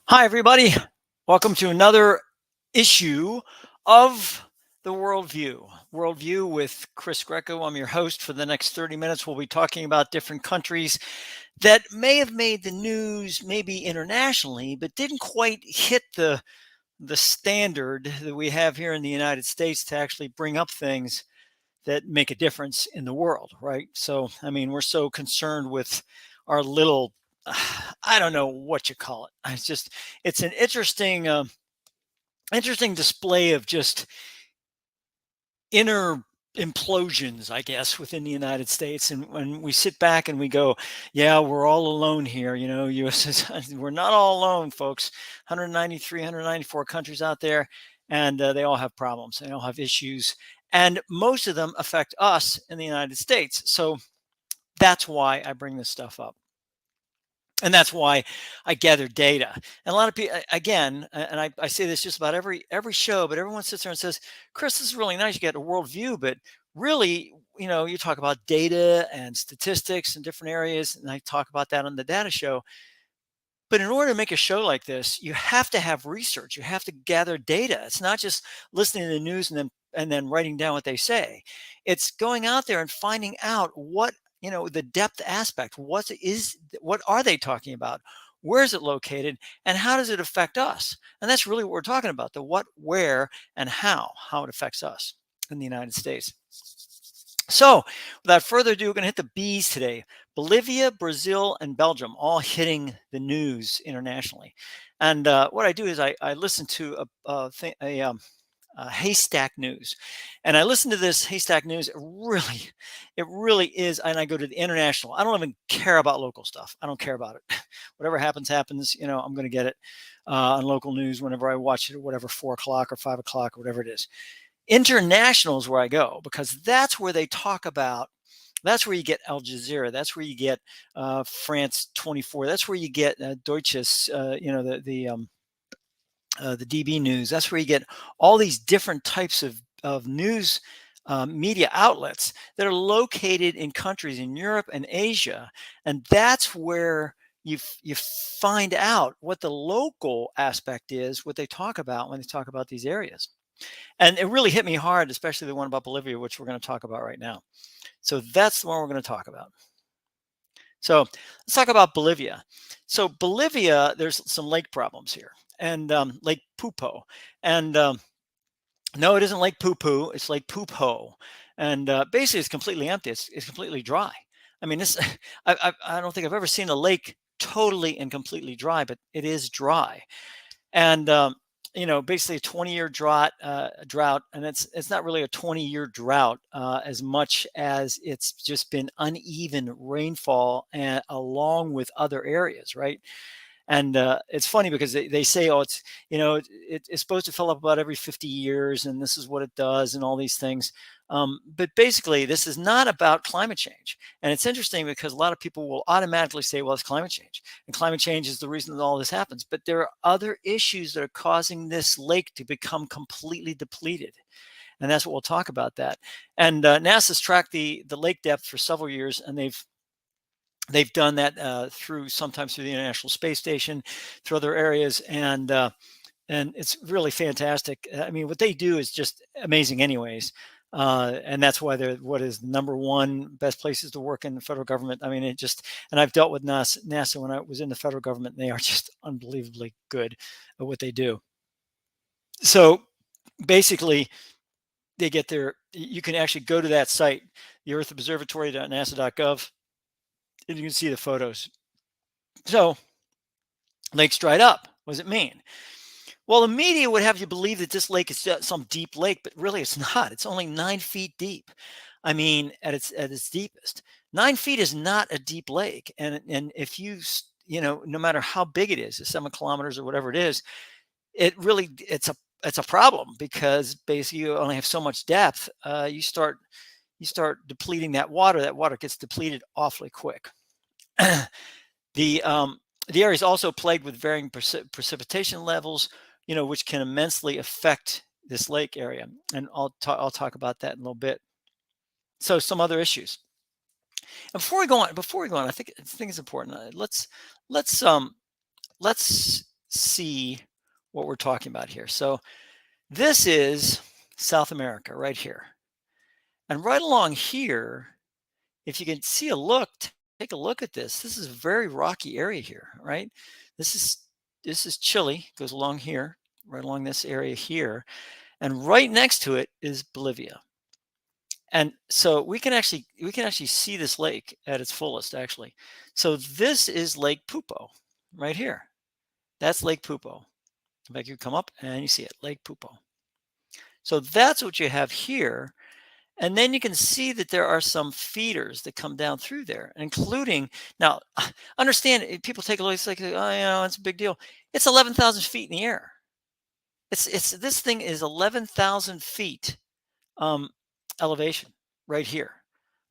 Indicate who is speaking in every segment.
Speaker 1: Hi, everybody. Welcome to another issue of the Worldview. Worldview with Chris Greco. I'm your host. For the next 30 minutes, we'll be talking about different countries that may have made the news, maybe internationally, but didn't quite hit the standard that we have here in the United States to actually bring up things that make a difference in the world, right? So, I mean, we're so concerned with our little, I don't know what you call it. It's an interesting display of just inner implosions, I guess, within the United States. And when we sit back and we go, yeah, we're all alone here, US is, we're not all alone, folks. 193, 194 countries out there, and they all have problems. They all have issues. And most of them affect us in the United States. So that's why I bring this stuff up. And that's why I gather data. And a lot of people, again, and I say this just about every show, but everyone sits there and says, "Chris, this is really nice. You get a worldview, but really, you talk about data and statistics in different areas, and I talk about that on the data show. But in order to make a show like this, you have to have research. You have to gather data. It's not just listening to the news and then writing down what they say. It's going out there and finding out what, the depth aspect. What are they talking about? Where is it located? And how does it affect us? And that's really what we're talking about, the what, where, and how it affects us in the United States. So, without further ado, we're going to hit the B's today. Bolivia, Brazil, and Belgium all hitting the news internationally. And what I do is I listen to haystack news, and I listen to this haystack news. It really is. And I go to the international. I don't even care about local stuff. I don't care about it. Whatever happens, happens. I'm going to get it on local news whenever I watch it, or whatever, 4 o'clock or 5 o'clock or whatever it is. International is where I go, because that's where they talk about. That's where you get Al Jazeera. That's where you get France 24. That's where you get Deutsches, the DB News. That's where you get all these different types of news media outlets that are located in countries in Europe and Asia, and that's where you find out what the local aspect is, what they talk about when they talk about these areas. And it really hit me hard, especially the one about Bolivia, which we're going to talk about right now. So that's the one we're going to talk about. So let's talk about Bolivia. So Bolivia, there's some lake problems here, and Lake Pupo. And no, it isn't Lake Poo-Poo. It's Lake Pupo. And basically, it's completely empty. It's completely dry. I mean, this I don't think I've ever seen a lake totally and completely dry, but it is dry. And basically a 20-year drought, and it's not really a 20-year drought as much as it's just been uneven rainfall, and along with other areas, right? And it's funny because they say, oh, it's supposed to fill up about every 50 years, and this is what it does, and all these things. But basically, this is not about climate change. And it's interesting because a lot of people will automatically say, well, it's climate change. And climate change is the reason that all this happens. But there are other issues that are causing this lake to become completely depleted. And that's what we'll talk about that. And NASA's tracked the lake depth for several years, and they've done that sometimes through the International Space Station, through other areas, and it's really fantastic. I mean, what they do is just amazing, anyways. And that's why they're what is the number one best places to work in the federal government. I mean, and I've dealt with NASA when I was in the federal government. And they are just unbelievably good at what they do. So basically, you can actually go to that site, the Earth Observatory.nasa.gov, and you can see the photos. So, lake's dried up. What does it mean? Well, the media would have you believe that this lake is some deep lake, but really it's not. It's only 9 feet deep. I mean, at its deepest, 9 feet is not a deep lake. And if no matter how big it is, 7 kilometers or whatever it is, it's a problem, because basically you only have so much depth. You start depleting that water. That water gets depleted awfully quick. The area is also plagued with varying precipitation levels, which can immensely affect this lake area, and I'll talk about that in a little bit. So some other issues. And before we go on, I think it's important. Let's see what we're talking about here. So this is South America right here. And right along here, if you can see a look, take a look at this. This is a very rocky area here, right? This is this is Chile, goes along here, right along this area here, and right next to it is Bolivia. And so we can actually see this lake at its fullest actually. So this is Lake Pupo right here. That's Lake Pupo. In fact, you come up and you see it, Lake Pupo. So that's what you have here. And then you can see that there are some feeders that come down through there, including now. Understand, people take a look. It's like, oh, it's a big deal. It's 11,000 feet in the air. It's this thing is 11,000 feet elevation right here.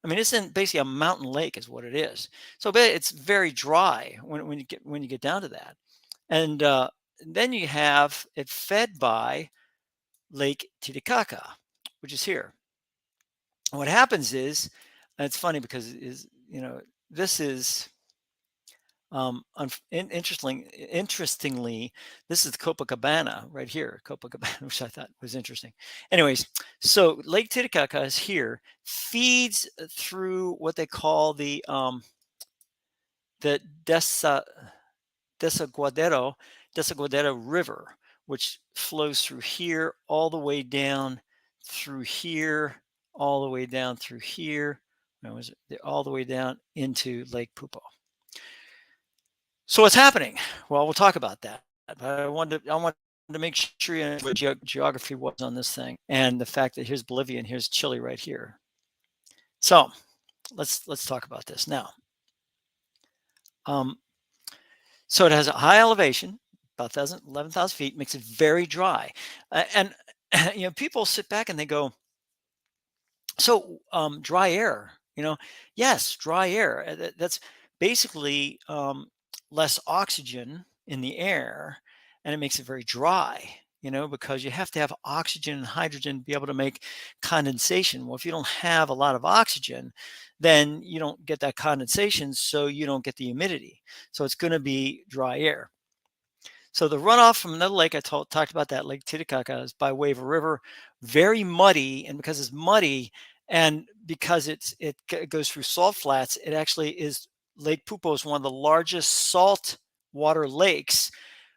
Speaker 1: I mean, it's in basically a mountain lake, is what it is. So it's very dry when you get down to that, and then you have it fed by Lake Titicaca, which is here. What happens is, and it's funny because this is interestingly, this is Copacabana right here, Copacabana, which I thought was interesting. Anyways, so Lake Titicaca is here, feeds through what they call the Desaguadero Desaguadero River, which flows through here all the way down through here, all the way down through here. Was it all the way down into Lake Pupo? So what's happening? Well, we'll talk about that. But I wanted to make sure you know what geography was on this thing, and the fact that here's Bolivia and here's Chile right here. So let's talk about this now. So it has a high elevation, about 11,000 feet, makes it very dry, and people sit back and they go, so dry air, yes, dry air. That's basically less oxygen in the air, and it makes it very dry. Because you have to have oxygen and hydrogen to be able to make condensation. Well, if you don't have a lot of oxygen, then you don't get that condensation, so you don't get the humidity. So it's going to be dry air. So the runoff from another lake, I talked about that, Lake Titicaca, is by way of a river, very muddy, and because it's muddy and because it goes through salt flats, it actually is. Lake Pupo is one of the largest salt water lakes,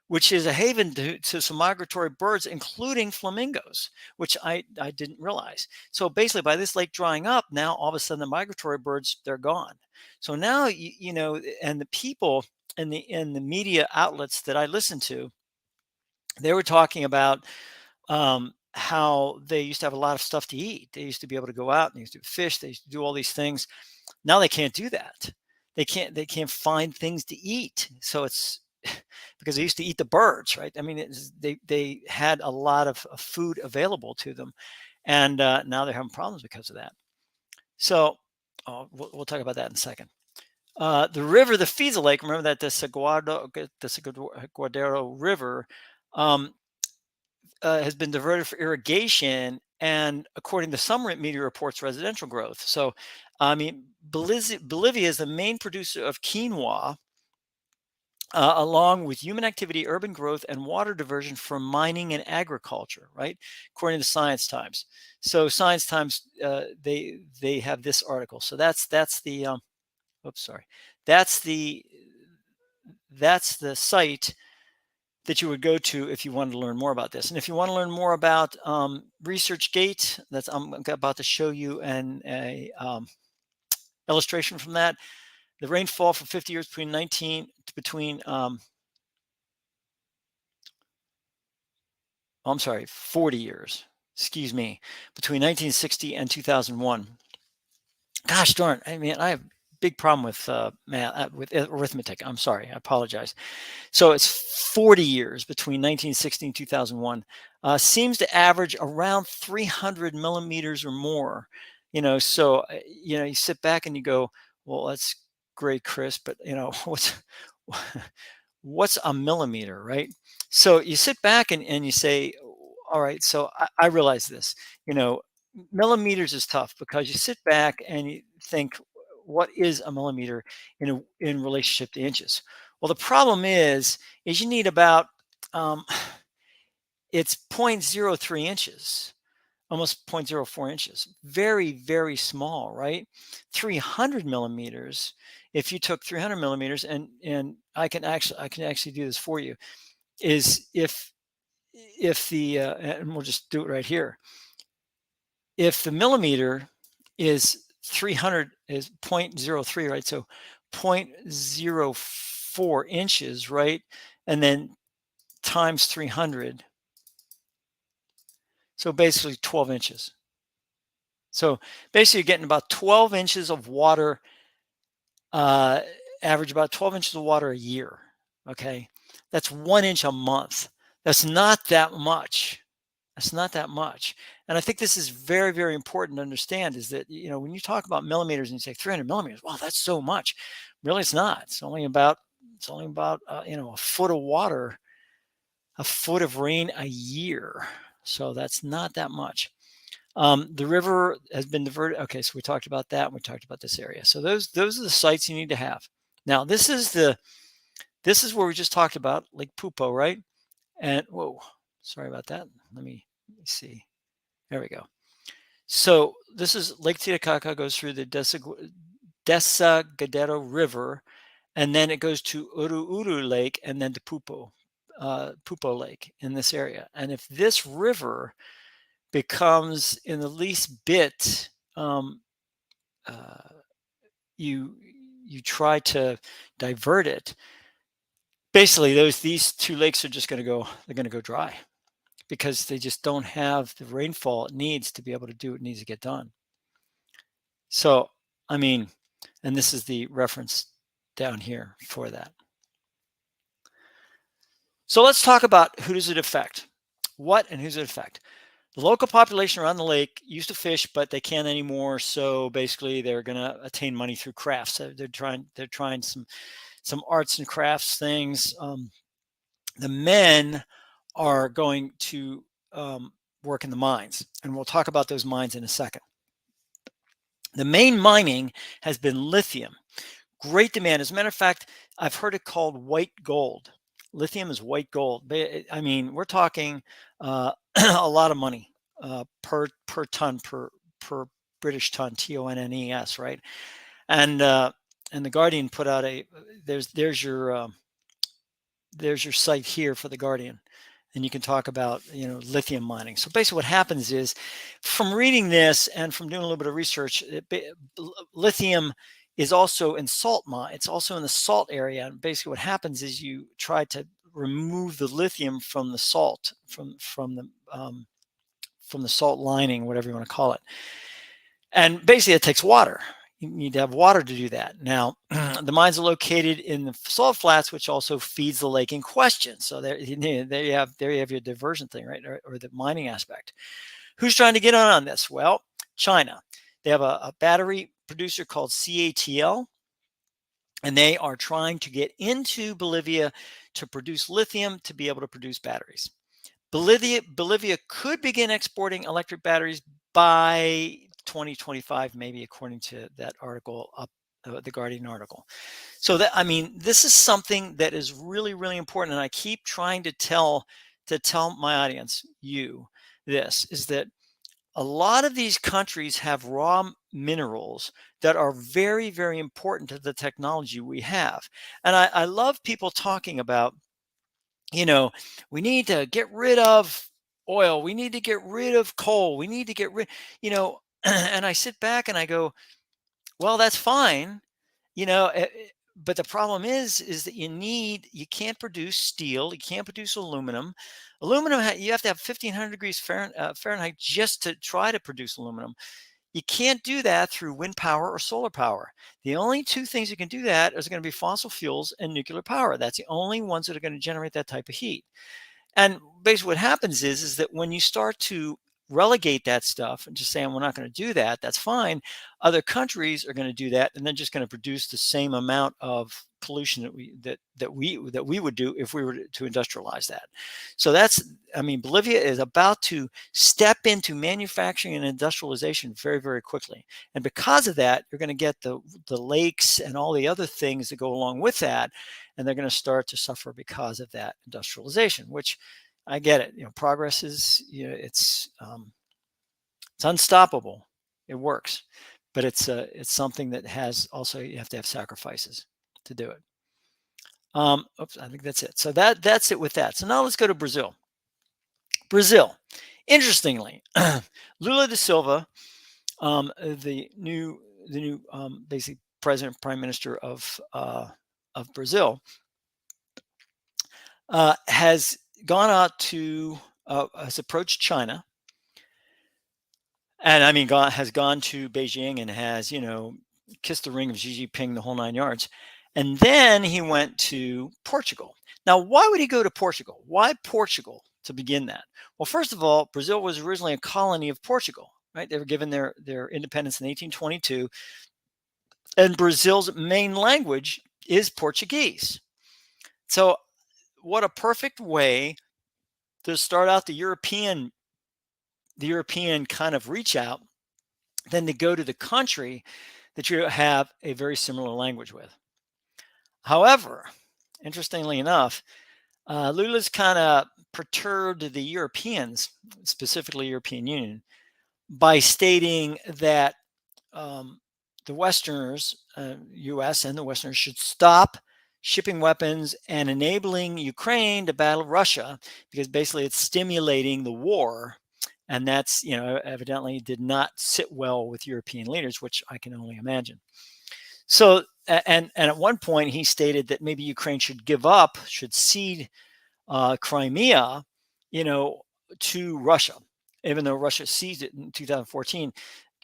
Speaker 1: which is a haven to some migratory birds, including flamingos, which I didn't realize. So basically, by this lake drying up, now all of a sudden the migratory birds, they're gone. So now and the people in the media outlets that I listen to, they were talking about how they used to have a lot of stuff to eat. They used to be able to go out and they used to fish. They used to do all these things. Now they can't do that. They can't find things to eat. So it's because they used to eat the birds, right? I mean, they had a lot of food available to them, and now they're having problems because of that. So we'll talk about that in a second. The river that feeds the lake, remember that the Saguadero River has been diverted for irrigation, and according to some media reports, residential growth. So, I mean, Bolivia is the main producer of quinoa, along with human activity, urban growth, and water diversion from mining and agriculture, right? According to Science Times. So Science Times, they have this article. So that's the oops, sorry. That's the site that you would go to if you wanted to learn more about this. And if you want to learn more about ResearchGate, I'm about to show you an illustration from that. The rainfall for 50 years between 40 years, excuse me, between 1960 and 2001. Gosh darn, I mean, I have a big problem with math, with arithmetic. I'm sorry, I apologize. So it's 40 years between 1960 and 2001. Seems to average around 300 millimeters or more. So you sit back and you go, well, that's great, Chris, but what's a millimeter, right? So you sit back and you say, all right, so I realize this, millimeters is tough because you sit back and you think, what is a millimeter in relationship to inches? Well, the problem is you need about um, it's 0.03 inches, almost 0.04 inches. Very, very small, right? 300 millimeters. If you took 300 millimeters, and I can actually do this for you, is if the and we'll just do it right here. If the millimeter is 300 is 0.03, right? So 0.04 inches, right? And then times 300. So basically 12 inches. So basically, you're getting about 12 inches of water, uh, average about 12 inches of water a year. Okay. That's 1 inch a month. That's not that much. That's not that much. And I think this is very, very important to understand is that, when you talk about millimeters and you say 300 millimeters, wow, that's so much. Really, it's not. It's only about a foot of water, a foot of rain a year. So that's not that much. The river has been diverted. Okay, so we talked about that. And we talked about this area. So those are the sites you need to have. Now this is where we just talked about Lake Pupo, right? And whoa, sorry about that. Let me see. There we go. So this is Lake Titicaca goes through the Desaguadero River, and then it goes to Uru Lake, and then to Pupo Lake in this area. And if this river becomes in the least bit, uh, you try to divert it. Basically, these two lakes are just going to go. They're going to go dry because they just don't have the rainfall it needs to be able to do what needs to get done. So, I mean, and this is the reference down here for that. So let's talk about who does it affect. What and who's it affect? The local population around the lake used to fish, but they can't anymore. So basically, they're going to attain money through crafts. So they're trying some arts and crafts things. The men are going to work in the mines, and we'll talk about those mines in a second. The main mining has been lithium. Great demand. As a matter of fact, I've heard it called white gold. Lithium is white gold. I mean, we're talking a lot of money per ton per British ton, TONNES, right? And the Guardian put out there's your site here for the Guardian, and you can talk about lithium mining. So basically, what happens is, from reading this and from doing a little bit of research, lithium is also in salt mine. It's also in the salt area, and basically, what happens is you try to remove the lithium from the salt, from the salt lining, whatever you want to call it, and basically, it takes water. You need to have water to do that. Now, the mines are located in the salt flats, which also feeds the lake in question. So there you have your diversion thing, right, or the mining aspect. Who's trying to get on this? Well, China. They have a battery producer called CATL, and they are trying to get into Bolivia to produce lithium to be able to produce batteries. Bolivia could begin exporting electric batteries by 2025, maybe, according to that article the Guardian article. So this is something that is really, really important, and I keep trying to tell my audience, this is that a lot of these countries have raw minerals that are very, very important to the technology we have. And I love people talking about, we need to get rid of oil. We need to get rid of coal. We need to get rid, and I sit back and I go, well, that's fine, but the problem is that you can't produce steel. You can't produce aluminum. You have to have 1500 degrees Fahrenheit just to try to produce aluminum. You can't do that through wind power or solar power. The only two things you can do that is going to be fossil fuels and nuclear power. That's the only ones that are going to generate that type of heat. And basically what happens is that when you start to relegate that stuff and just saying we're not going to do that, that's fine. Other countries are going to do that, and they're just going to produce the same amount of pollution that we would do if we were to industrialize that. So Bolivia is about to step into manufacturing and industrialization very, very quickly. And because of that, you're going to get the lakes and all the other things that go along with that. and they're going to start to suffer because of that industrialization. Which I get it. Progress is it's unstoppable. It works, but it's something that has also you have to have sacrifices to do it. Oops, I think that's it. So that's it with that. So now let's go to Brazil. Brazil, interestingly, Lula da Silva, the new basically president prime minister of Brazil, has gone out to has approached China, and I mean has gone to Beijing and has kissed the ring of Xi Jinping, the whole nine yards, and then he went to Portugal. Now, why would he go to Portugal? Why Portugal to begin that? Well, first of all, Brazil was originally a colony of Portugal, right? They were given their independence in 1822, and Brazil's main language is Portuguese. So, what a perfect way to start out the European kind of reach out than to go to the country that you have a very similar language with. However, interestingly enough, Lula's kind of perturbed the Europeans, specifically European Union, by stating that the Westerners, U.S. and the Westerners, should stop shipping weapons and enabling Ukraine to battle Russia, because basically it's stimulating the war. And that's, evidently did not sit well with European leaders, which I can only imagine. So, and at one point he stated that maybe Ukraine should cede Crimea, to Russia, even though Russia seized it in 2014.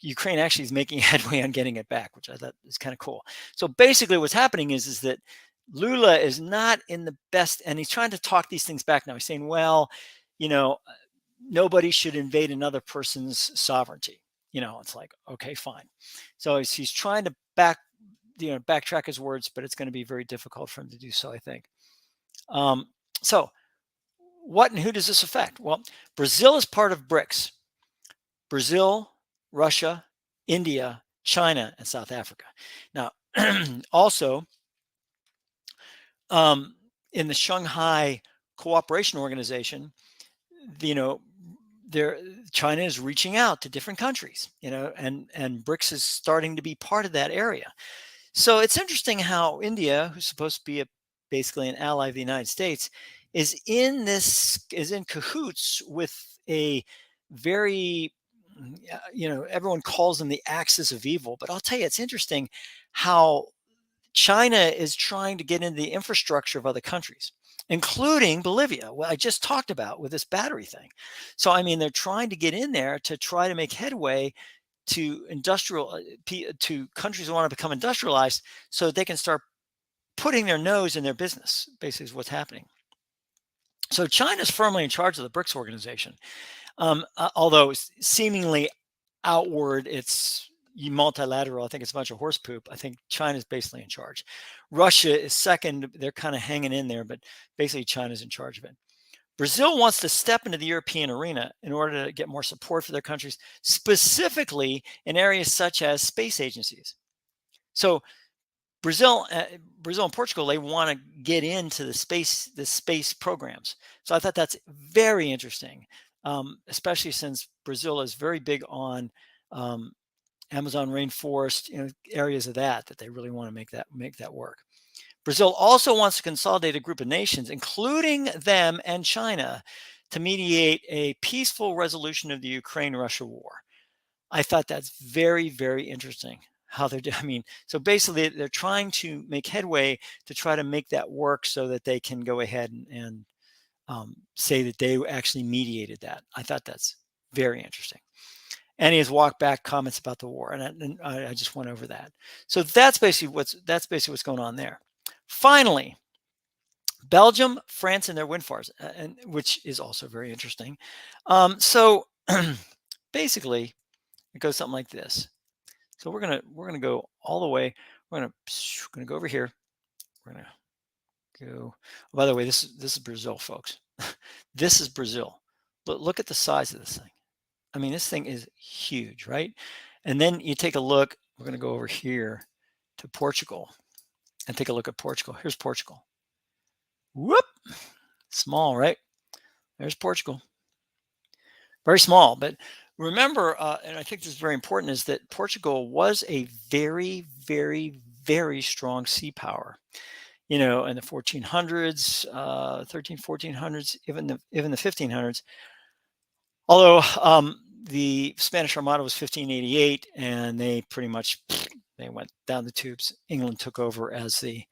Speaker 1: Ukraine actually is making headway on getting it back, which I thought is kind of cool. So basically, what's happening is that Lula is not in the best, and he's trying to talk these things back now. He's saying, well, nobody should invade another person's sovereignty. It's like, okay, fine. So he's trying to backtrack his words, but it's going to be very difficult for him to do so, I think. So what and who does this affect? Well, Brazil is part of BRICS. Brazil, Russia, India, China, and South Africa. Now, also, in the Shanghai Cooperation Organization, China is reaching out to different countries, and BRICS is starting to be part of that area. So it's interesting how India, who's supposed to be basically an ally of the United States, is in cahoots with a very, everyone calls them the axis of evil. But I'll tell you, it's interesting how China is trying to get into the infrastructure of other countries, including Bolivia, what I just talked about with this battery thing. So, I mean, they're trying to get in there to try to make headway to to countries that want to become industrialized, so they can start putting their nose in their business. Basically, is what's happening. So China's firmly in charge of the BRICS organization, although seemingly outward it's multilateral. I think it's a bunch of horse poop. I think China's basically in charge. Russia is second. They're kind of hanging in there, but basically China's in charge of it. Brazil wants to step into the European arena in order to get more support for their countries, specifically in areas such as space agencies. So Brazil and Portugal, they want to get into the space programs. So I thought that's very interesting, especially since Brazil is very big on Amazon rainforest, areas of that they really want to make that work. Brazil also wants to consolidate a group of nations, including them and China, to mediate a peaceful resolution of the Ukraine-Russia war. I thought that's very, very interesting how they're doing. I mean, so basically they're trying to make headway to try to make that work so that they can go ahead and say that they actually mediated that. I thought that's very interesting. And he has walked back comments about the war, and I just went over that. So that's basically what's going on there. Finally, Belgium, France, and their wind farms, and which is also very interesting. So basically, it goes something like this. So we're gonna go all the way. We're gonna go over here. We're gonna go. Oh, by the way, this is Brazil, folks. This is Brazil. Look at the size of this thing. I mean, this thing is huge, right? And then you take a look. We're gonna go over here to Portugal and take a look at Portugal. Here's Portugal. Whoop, small, right? There's Portugal. Very small, but remember, and I think this is very important, is that Portugal was a very, very, very strong sea power. In the 1400s, 13, 1400s, even the 1500s. Although the Spanish Armada was 1588, and they pretty much they went down the tubes. England took over as the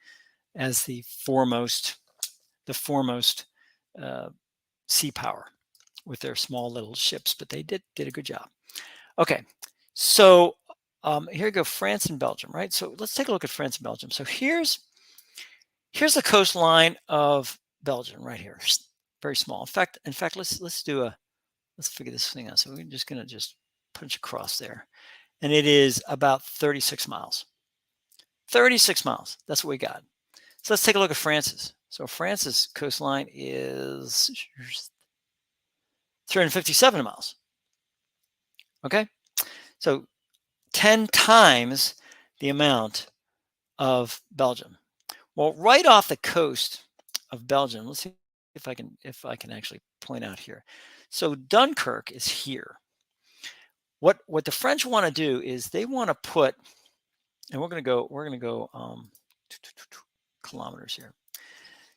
Speaker 1: foremost uh, sea power with their small little ships, but they did a good job. Okay, so here we go, France and Belgium, right? So let's take a look at France and Belgium. So here's the coastline of Belgium right here. Very small. In fact, let's figure this thing out. So we're just gonna just punch across there, and it is about 36 miles. 36 miles. That's what we got. So let's take a look at France's. So France's coastline is 357 miles. Okay, so 10 times the amount of Belgium. Well, right off the coast of Belgium, let's see if I can actually point out here. So Dunkirk is here. What the French want to do is they want to put, and we're gonna go kilometers here.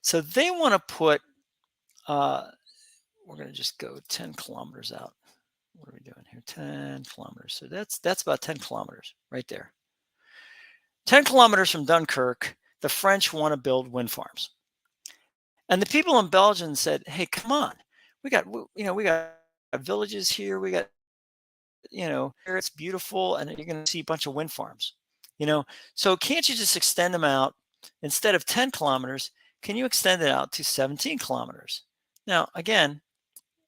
Speaker 1: So they want to put, uh, we're gonna just go 10 kilometers out. What are we doing here? 10 kilometers. So that's about 10 kilometers right there. 10 kilometers from Dunkirk, the French want to build wind farms. And the people in Belgium said, "Hey, come on, we got villages here. We got here it's beautiful, and you're going to see a bunch of wind farms. So can't you just extend them out instead of 10 kilometers? Can you extend it out to 17 kilometers? Now, again,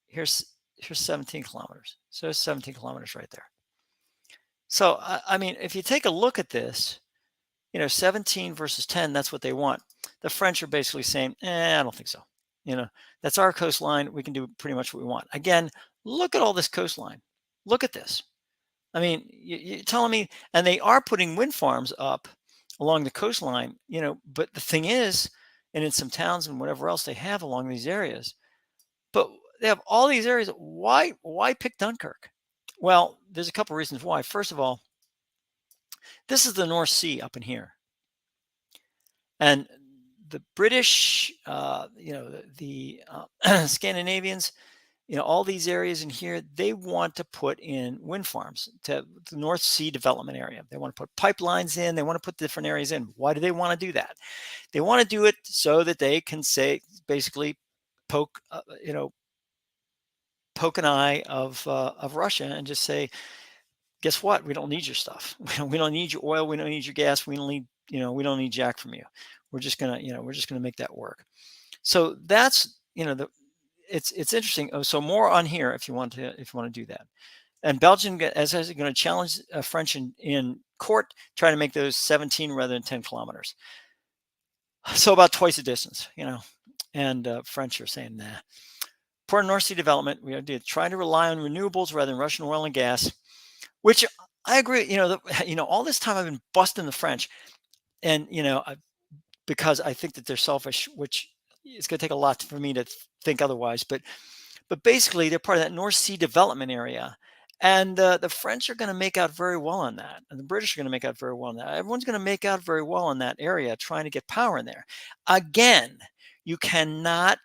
Speaker 1: here's 17 kilometers. So it's 17 kilometers right there. So I mean, if you take a look at this, 17 versus 10, that's what they want. The French are basically saying, I don't think so. That's our coastline. We can do pretty much what we want. Again, look at all this coastline. Look at this. I mean, you're telling me, and they are putting wind farms up along the coastline, but the thing is, and in some towns and whatever else they have along these areas, but they have all these areas. Why pick Dunkirk? Well, there's a couple reasons why. First of all, this is the North Sea up in here. And the British, the Scandinavians, all these areas in here, they want to put in wind farms to the North Sea development area. They want to put pipelines in. They want to put different areas in. Why do they want to do that? They want to do it so that they can basically poke, poke an eye of Russia and just say, guess what? We don't need your stuff. We don't need your oil. We don't need your gas. We don't need jack from you. We're just gonna make that work. So that's it's interesting. Oh, so more on here if you want to do that. And Belgium, as I said, going to challenge French in court, trying to make those 17 rather than 10 kilometers. So about twice the distance, And French are saying, nah. For North Sea development, we are trying to rely on renewables rather than Russian oil and gas, which I agree. All this time I've been busting the French, and because I think that they're selfish, which it's going to take a lot for me to think otherwise. But basically, they're part of that North Sea development area, and the French are going to make out very well on that, and the British are going to make out very well on that. Everyone's going to make out very well in that area, trying to get power in there. Again, you cannot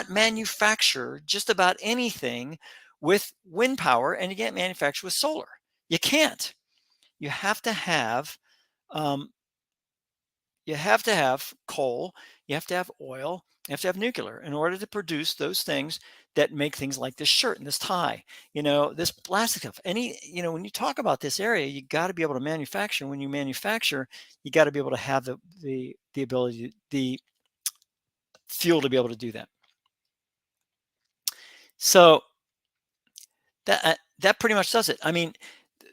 Speaker 1: manufacture just about anything with wind power, and you can't manufacture with solar. You can't. You have to have coal, you have to have oil, you have to have nuclear in order to produce those things that make things like this shirt and this tie, this plastic stuff. When you talk about this area, you got to be able to manufacture. When you manufacture, you got to be able to have the ability, the fuel to be able to do that. So that pretty much does it. I mean,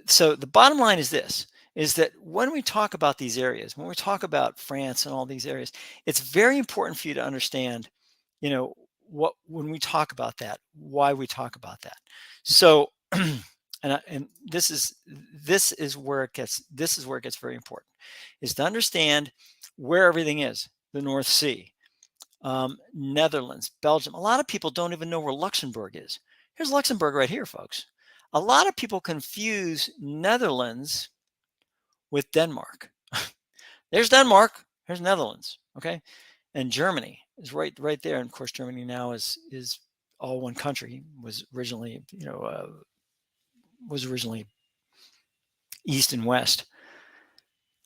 Speaker 1: so the bottom line is this, is that when we talk about these areas, when we talk about France and all these areas, it's very important for you to understand, when we talk about that, why we talk about that. So, and this is where it gets very important, is to understand where everything is, the North Sea. Netherlands, Belgium. A lot of people don't even know where Luxembourg is. Here's Luxembourg right here, folks. A lot of people confuse Netherlands with Denmark. There's Denmark. Here's Netherlands. Okay, and Germany is right there. And of course, Germany now is all one country. Was originally east and west.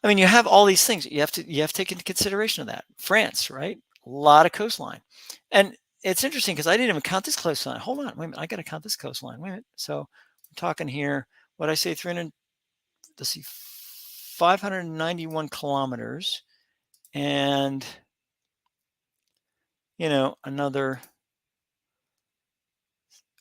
Speaker 1: I mean, you have all these things. You have to take into consideration of that. France, right? A lot of coastline, and it's interesting because I didn't even count this coastline. Hold on, wait a minute. I got to count this coastline. Wait a minute. So I'm talking here. What I say, 300. Let's see, 591 kilometers, and another.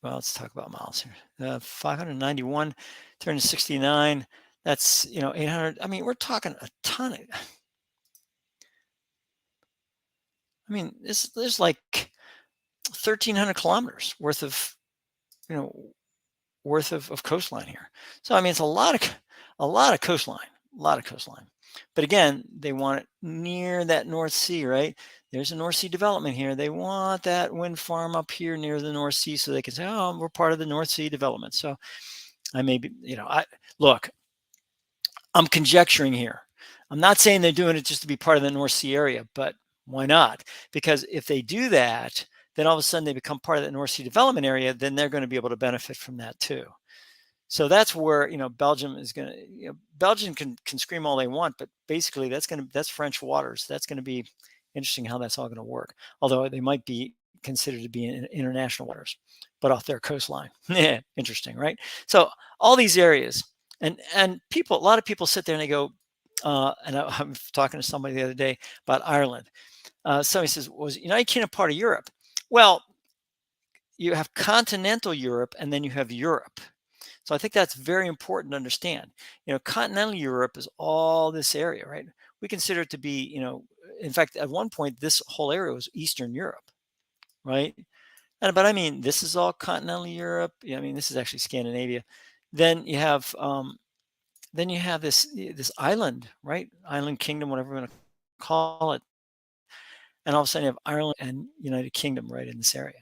Speaker 1: Well, let's talk about miles here. 591, 369. That's 800. I mean, we're talking a ton of. I mean, there's like 1,300 kilometers worth of you know of coastline here. So I mean, it's a lot of coastline, a lot of coastline. But again, they want it near that North Sea, right? There's a North Sea development here. They want that wind farm up here near the North Sea, so they can say, "Oh, we're part of the North Sea development." So I may be, I look. I'm conjecturing here. I'm not saying they're doing it just to be part of the North Sea area, but why not? Because if they do that, then all of a sudden they become part of the North Sea development area, then they're going to be able to benefit from that too. So that's where Belgium is going to. Belgium can scream all they want, but basically that's French waters. That's going to be interesting how that's all going to work. Although they might be considered to be in international waters, but off their coastline. Yeah, interesting, right? So all these areas, and a lot of people sit there and they go. I'm talking to somebody the other day about Ireland. Somebody says, "Was United Kingdom part of Europe?" Well, you have continental Europe, and then you have Europe. So I think that's very important to understand. Continental Europe is all this area, right? We consider it to be, in fact, at one point, this whole area was Eastern Europe, right? But I mean, this is all continental Europe. Yeah, I mean, this is actually Scandinavia. Then you have, this island, right? Island kingdom, whatever we're going to call it. And all of a sudden, you have Ireland and United Kingdom right in this area.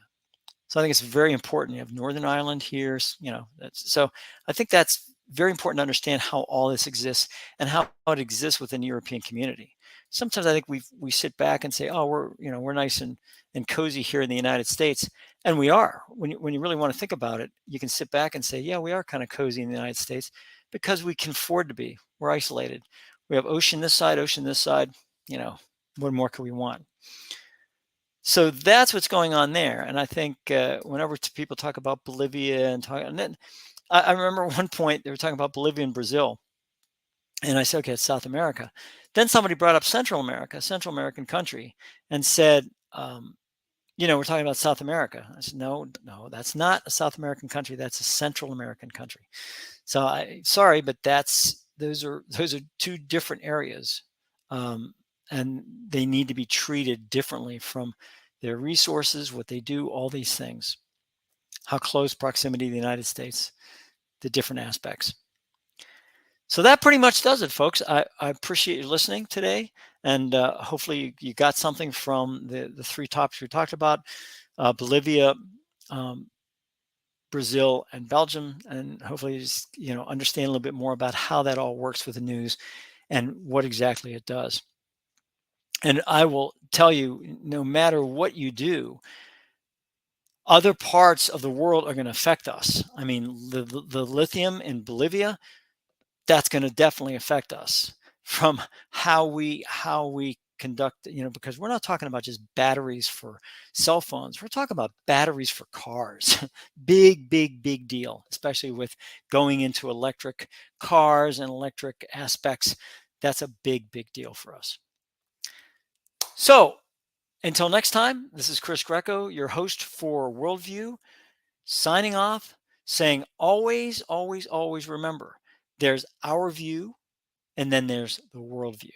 Speaker 1: So I think it's very important. You have Northern Ireland here, so I think that's very important to understand how all this exists and how it exists within the European community. Sometimes I think we sit back and say, oh, we're nice and cozy here in the United States, and we are. When you really want to think about it, you can sit back and say, yeah, we are kind of cozy in the United States because we can afford to be. We're isolated. We have ocean this side, ocean this side. What more could we want? So that's what's going on there. And I think whenever people talk about Bolivia and then I remember at one point they were talking about Bolivia and Brazil. And I said, okay, it's South America. Then somebody brought up Central America, Central American country, and said, we're talking about South America. I said, no, that's not a South American country. That's a Central American country. So sorry, but those are two different areas. And they need to be treated differently from their resources, what they do, all these things, how close proximity to the United States, the different aspects. So that pretty much does it, folks. I appreciate you listening today, and hopefully you got something from the three topics we talked about, Bolivia, Brazil, and Belgium, and hopefully you just understand a little bit more about how that all works with the news and what exactly it does. And I will tell you, no matter what you do, other parts of the world are going to affect us. I mean, the lithium in Bolivia, that's going to definitely affect us from how we conduct, because we're not talking about just batteries for cell phones. We're talking about batteries for cars. Big deal, especially with going into electric cars and electric aspects. That's a big deal for us. So until next time, this is Chris Greco, your host for Worldview, signing off, saying always remember, there's our view and then there's the worldview.